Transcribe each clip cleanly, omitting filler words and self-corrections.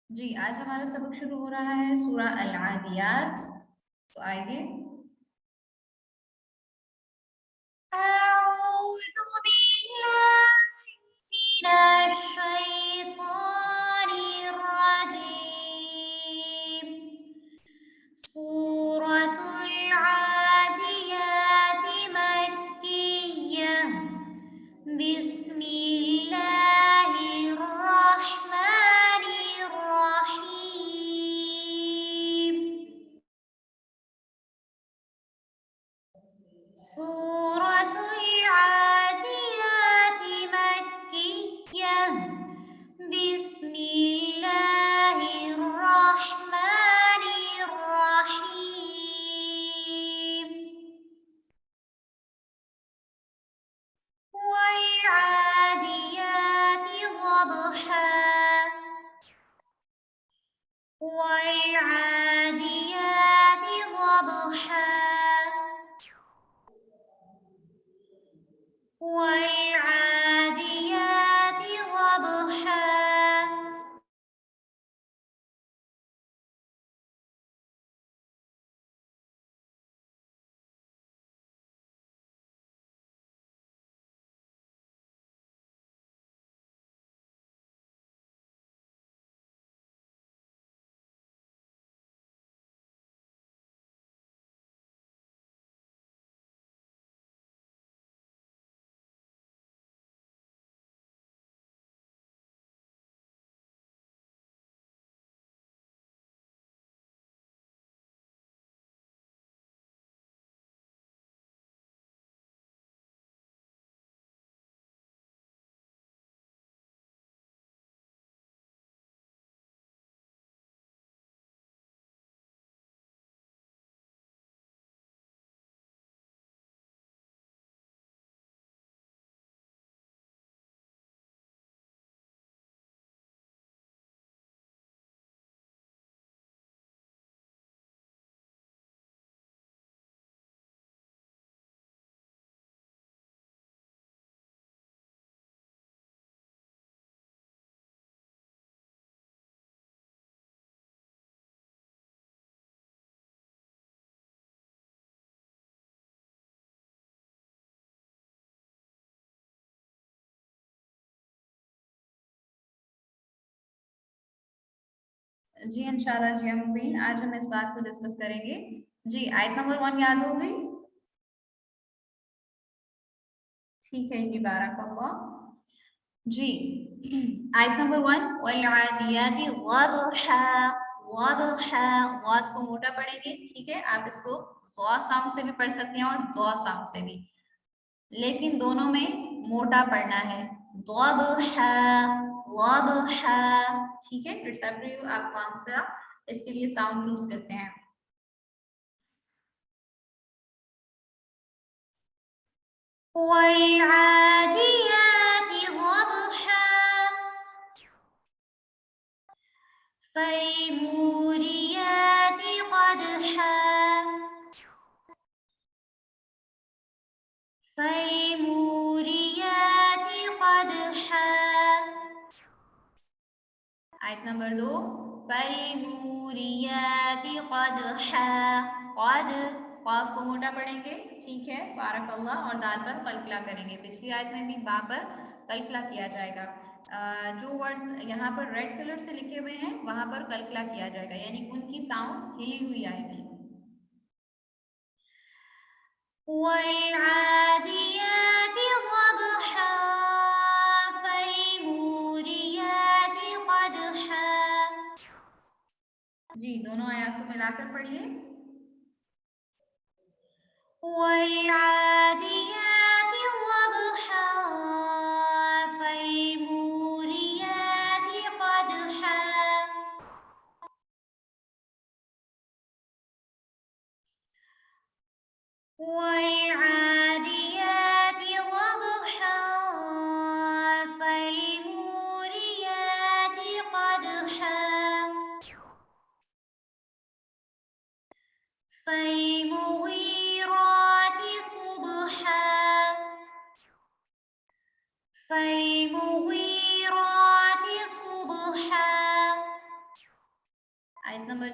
जी, आज हमारा सबक शुरू हो रहा है सूरा अल-आदियात। तो आइए। अऊज़ु बिल्लाहि मिनश शैतानिर रजीम। सूरतुल आदियात मक्किय्यह। बिस्मिल्लाहिर्रहमानिर्रहीम। सूरतुल आदियात मक्किय्यह। बिस्मिल्लाहिर्रहमानिर्रहीम। والعاديات ضبحا والعاديات ضبحا والعاديات ضبحا जी इंशाल्लाह जी मुबीन, आज हम इस बात को डिस्कस करेंगे। जी, आयत नंबर 1 याद हो गई? ठीक है जी, बारकल्लाह। जी, आयत नंबर 1, वल-आदियाति ज़बहा। ज़बहा, ज़ाद को मोटा पढ़ेंगे, ठीक है? आप इसको ज़ा साउंड से भी पढ़ सकते हैं और ज़ा साउंड से भी, लेकिन दोनों में मोटा पढ़ना है। ज़बहा, ज़बहा, ठीक है? इट्स अप टू यू, आप कौन सा इसके लिए साउंड चूज करते हैं। वल-आदियाति ज़बहा, फल-मूरियाति क़दहा, फल-मूरियाति क़दहा। आयत नंबर 2, फल-मूरियाति क़दहा। क़द, क़ाफ को मोटा पढ़ेंगे, ठीक है? बारकल्लाह, और दाल पर कलकला करेंगे। पिछली आयत में भी बा पर कलकला किया जाएगा। जो वर्ड्स यहाँ पर रेड कलर से लिखे हुए हैं वहां पर कलकला किया जाएगा, यानी उनकी साउंड हिली हुई आएगी। वल-आदियाति ज़बहा, फल-मूरियाति क़दहा। जी, दोनों आयत को मिलाकर पढ़िए। वल-आदियाति ज़बहा, फल-मूरियाति क़दहा। वल-आदियाति ज़बहा, फल-मूरियाति क़दहा। फल-मुग़ीराति सुबहा।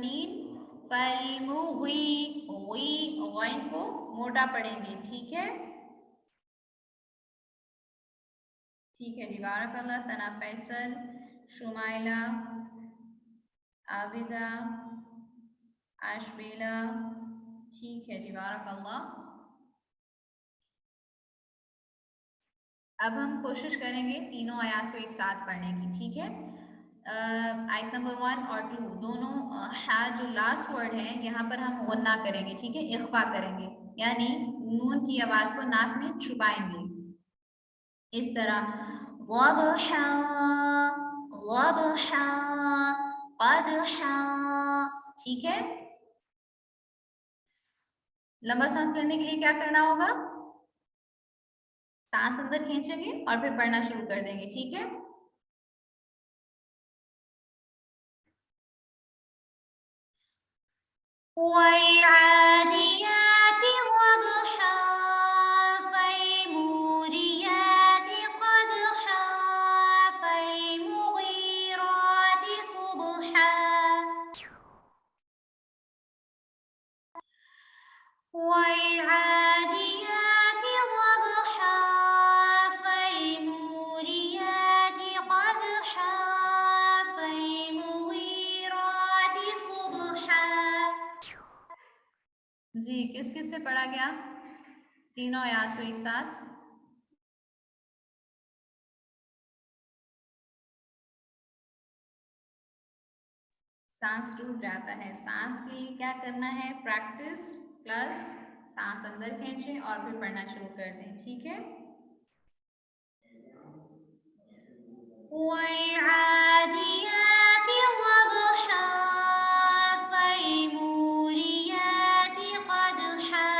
3 फलमुगी, गैन को मोटा पढ़ेंगे, ठीक है। ठीक है जी, बारकल्लाह। तना फैसल, शुमाइला, आबिदा, आशबेला, ठीक है जी, बारकल्लाह। अब हम कोशिश करेंगे तीनों आयात को एक साथ पढ़ने की, ठीक है। आयत नंबर 1 और 2 दोनों हा जो लास्ट वर्ड है यहाँ पर हम गुन्ना करेंगे, ठीक है, इख्फा करेंगे, यानी नून की आवाज को नाक में छुपाएंगे इस तरह। वदहा, वदहा, क़दहा, ठीक है। लंबा सांस लेने के लिए क्या करना होगा? सांस अंदर खींचेंगे और फिर पढ़ना शुरू कर देंगे, ठीक है। والعاديات ضبحا فالموريات قدحا فالمغيرات صبحا والعاديات ضبحا فالموريات قدحا فالمغيرات صبحا। जी, किस किस से पढ़ा गया तीनों आयात को एक साथ? सांस टूट जाता है, सांस के लिए क्या करना है? प्रैक्टिस प्लस सांस अंदर खींचें और फिर पढ़ना शुरू कर दें, ठीक है। والعاديات ضبحا فالموريات قدحا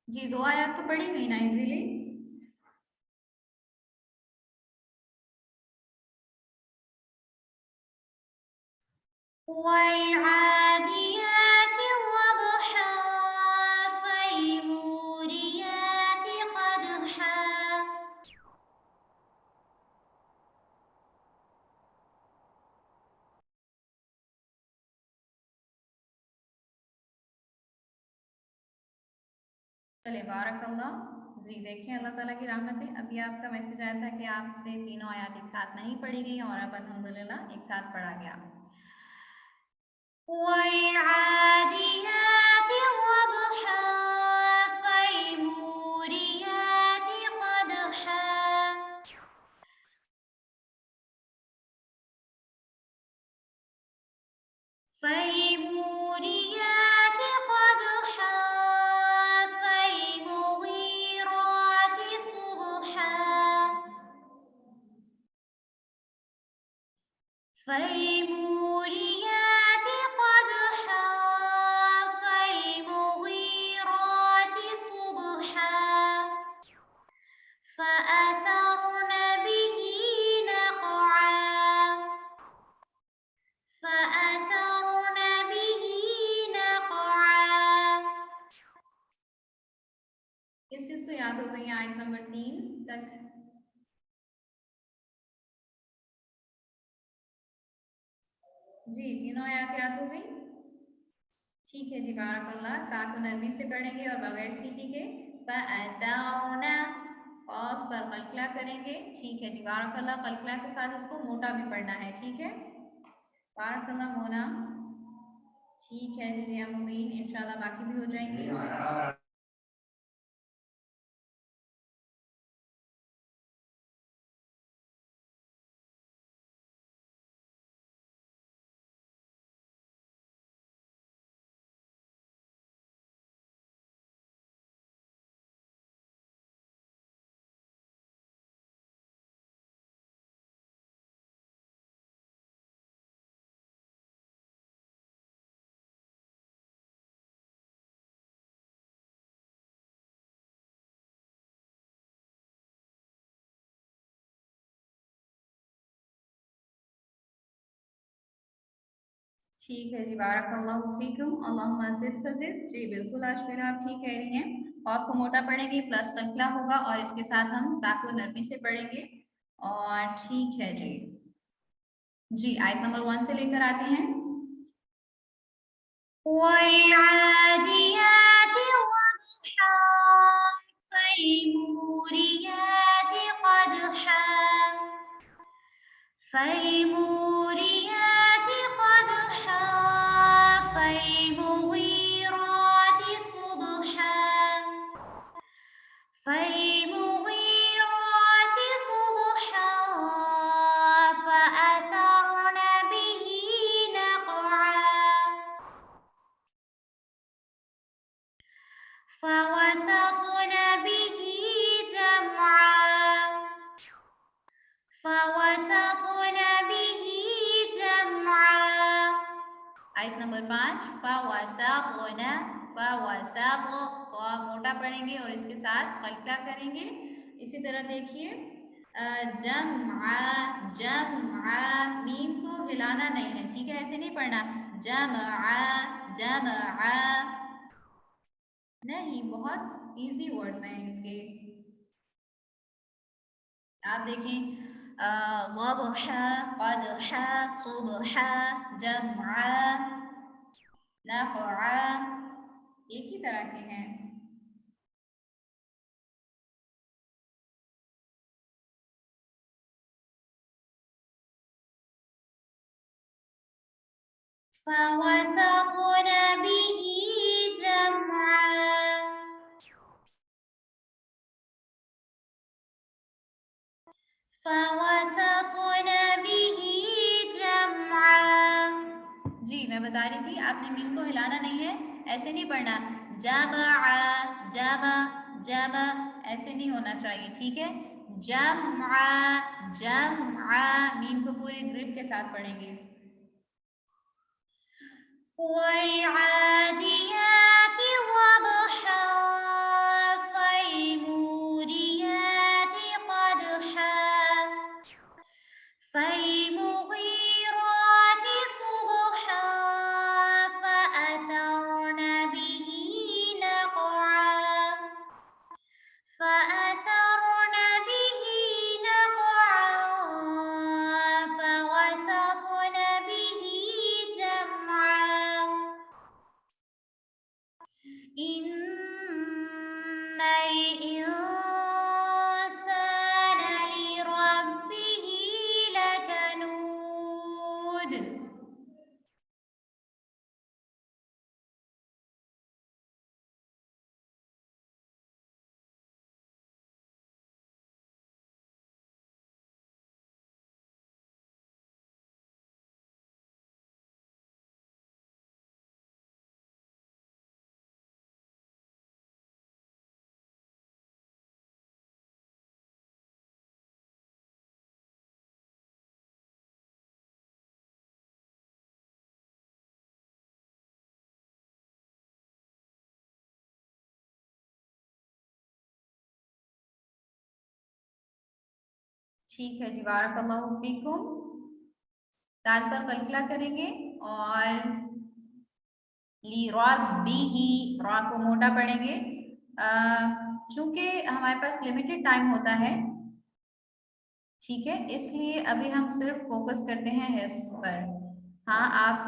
जी, 2 आयत तो पढ़ी गई ना इजीली। والعاديات ضبحا فالموريات قدحا चले, बारकल्लाह। जी देखिए, अल्लाह ताला की रहमत है। अभी आपका मैसेज आया था कि आपसे तीनों आयत एक साथ नहीं पढ़ी गई और अब अल्हम्दुलिल्लाह एक साथ पढ़ा गया। والعاديات ضبحا فالموريات قدحا فالموريات قدحا فالمغيرات صبحا فالموريات قدحا فالمغيرات صبحا فأثرن به نقعا فأثرن به نقعا। किस किस को याद हो गई आयत नंबर 3 तक? जी, तीनों आयत याद हो गई? ठीक है जी, बारकल्लाह। ता को नरमी से पढ़ेंगे और बगैर सीटी के। फअतौना, कॉफ पर कलकला करेंगे, ठीक है जी, बारकल्लाह। कलकला के साथ इसको मोटा भी पढ़ना है, ठीक है। बारकल्लाह मोना। ठीक है जी, जी हम उम्मीद इंशाल्लाह बाकी भी हो जाएंगी। ठीक है जी, बारकल्लाहु फीकुम, अल्लाहुम्मा ज़िद फज़िद। जी बिल्कुल आशमीरा, आप ठीक कह रही हैं। कॉफ को मोटा पढ़ेंगे, प्लस कलकला होगा और इसके साथ हम ता को नरमी से पढ़ेंगे। और ठीक है जी। जी आयत नंबर 1 से लेकर आते हैं। वल्आदियात ज़बहा फल्मुरियात क़दहा فالموريات قدحا فالمغيرات صبحا فالمغيرات صبحا فأثرن به نقعا فوسطن به جمعا فوسطن به جمعا आयत नंबर 5 फवसतना फवसत तो आप मोटा पढ़ेंगे और इसके साथ कल्पना करेंगे। इसी तरह देखिए जमआ जमआ मीम को हिलाना नहीं है, ठीक है, ऐसे नहीं पढ़ना जमआ जमआ नहीं, बहुत इजी वर्ड्स हैं इसके। आप देखें ज़बहा क़दहा सुबहा जमआ नफ़अ एक ही तरह के हैं। فوسطن به جمعا फवसतन बिही जमआ। जी मैं बता रही थी, आपने मीम को हिलाना नहीं है, ऐसे नहीं पढ़ना जमआ जमा जमा, ऐसे नहीं होना चाहिए, ठीक है। जमआ जमआ मीम को पूरी ग्रिप के साथ पढ़ेंगे। والعاديات ضبحا فالموريات قدحا فالمغيرات صبحا فأثرن به نقعا فأثرن به نقعا فوسطن به جمعا إن الإنسان لربه لكنود ठीक है जी, बारकल्लाहु फीकुम। दाल पर कल्कला करेंगे और ली रब्बिही रा को मोटा पढ़ेंगे। चूंकि हमारे पास लिमिटेड टाइम होता है, ठीक है, इसलिए अभी हम सिर्फ फोकस करते हैं हिफ्स पर। हाँ, आप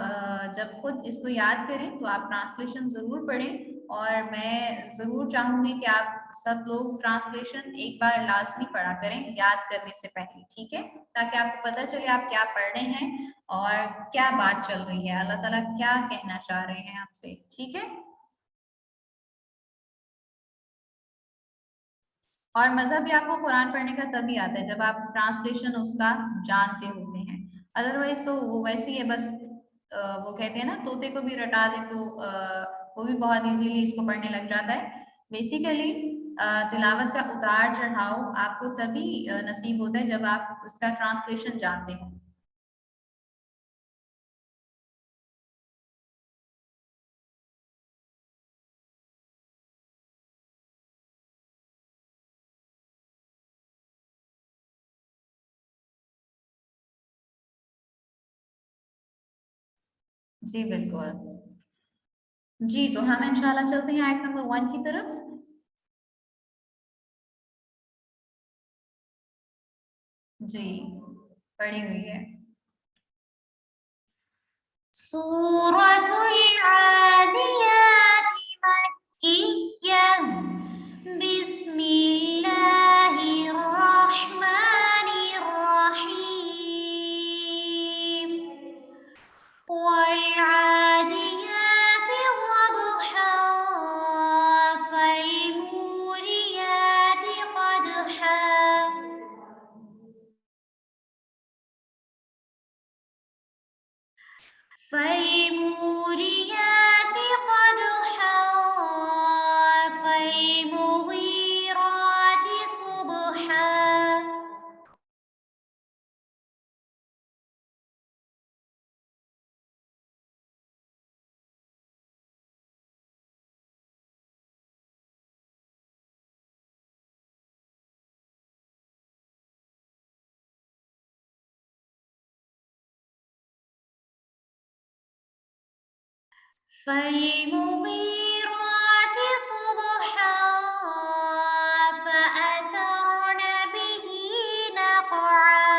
जब खुद इसको याद करें तो आप ट्रांसलेशन जरूर पढ़ें और मैं जरूर चाहूंगी कि आप सब लोग ट्रांसलेशन एक बार लाजमी पढ़ा करें याद करने से पहले, ठीक है, ताकि आपको पता चले आप क्या पढ़ रहे हैं और क्या बात चल रही है, अल्लाह ताला क्या कहना चाह रहे हैं आपसे, ठीक है। और मज़ा भी आपको कुरान पढ़ने का तभी आता है जब आप ट्रांसलेशन उसका जानते होते हैं। अदरवाइज तो वो वैसे ही है, बस वो कहते हैं ना तोते को भी रटा दे तो वो भी बहुत इजीली इसको पढ़ने लग जाता है। बेसिकली तिलावत का उतार चढ़ाव आपको तभी नसीब होता है जब आप उसका ट्रांसलेशन जानते हो। जी बिल्कुल। जी तो हम इंशाल्लाह चलते हैं आयत नंबर 1 की तरफ। जी पढ़ी हुई है। सूरतुल आदियात मक्किय्यह बिस्मिल्लाहिर रहमानिर रहीम वल आदियात ज़बहा फल मूरियात क़दहा فالموريات قدحا فالمغيرات صبحا فالمغيرات صبحا فأثرن به نقعا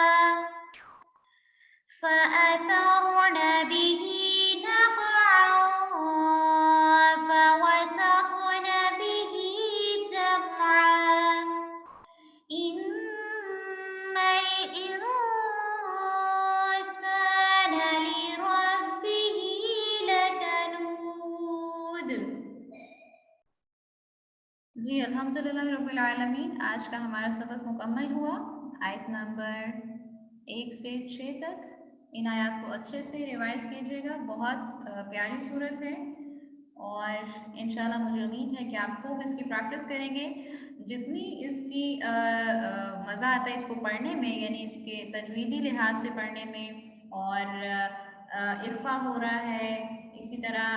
فأثرن به نقعا فوسطن به جمعا إن الإنسان لربه लकनूद। जी अल्हम्दुलिल्लाह रब्बिल आलमीन। आज का हमारा सबक मुकम्मल हुआ। आयत नंबर 1 से 6 तक इन आयत को अच्छे से रिवाइज कीजिएगा। बहुत प्यारी सूरत है और इंशाल्लाह मुझे उम्मीद है कि आप खूब इसकी प्रैक्टिस करेंगे। जितनी इसकी मज़ा आता है इसको पढ़ने में, यानी इसके तजवीदी लिहाज से पढ़ने में, और इफ़ा हो रहा है, इसी तरह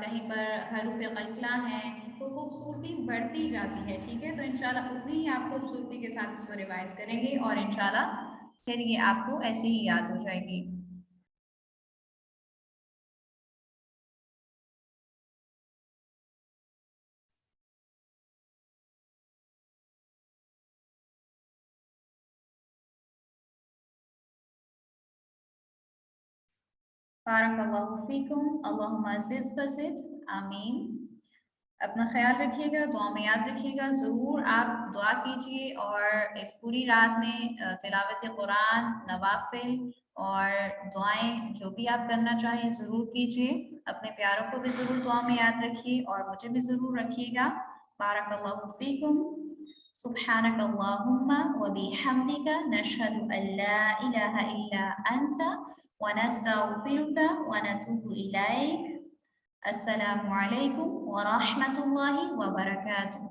कहीं पर हरूफ क़लक़ला हैं, तो खूबसूरती बढ़ती जाती है। ठीक है, तो इंशाल्लाह उतनी ही आप खूबसूरती के साथ इसको रिवाइज करेंगे और इंशाल्लाह फिर ये आपको ऐसे ही याद हो जाएगी। बारकल्लाहु फीकुम, अल्लाहुम्मा ज़िद फ़ज़िद, आमीन। अपना ख्याल रखिएगा, दुआ में याद रखिएगा। ज़रूर आप दुआ कीजिए और इस पूरी रात में तिलावत कुरान, नवाफिल और दुआएं जो भी आप करना चाहें ज़रूर कीजिए। अपने प्यारों को भी ज़रूर दुआ में याद रखिए और मुझे भी ज़रूर रखिएगा। बारकल्लाहु फीकुम, सुब्हानक अल्लाहुम्मा व बिहम्दिका नशहदु अल्ला इलाहा इल्ला अंता व नस्तगफिरुका व नतूबु इलैक। अस्सलामु अलैकुम व रहमतुल्लाहि व बरकातुहू।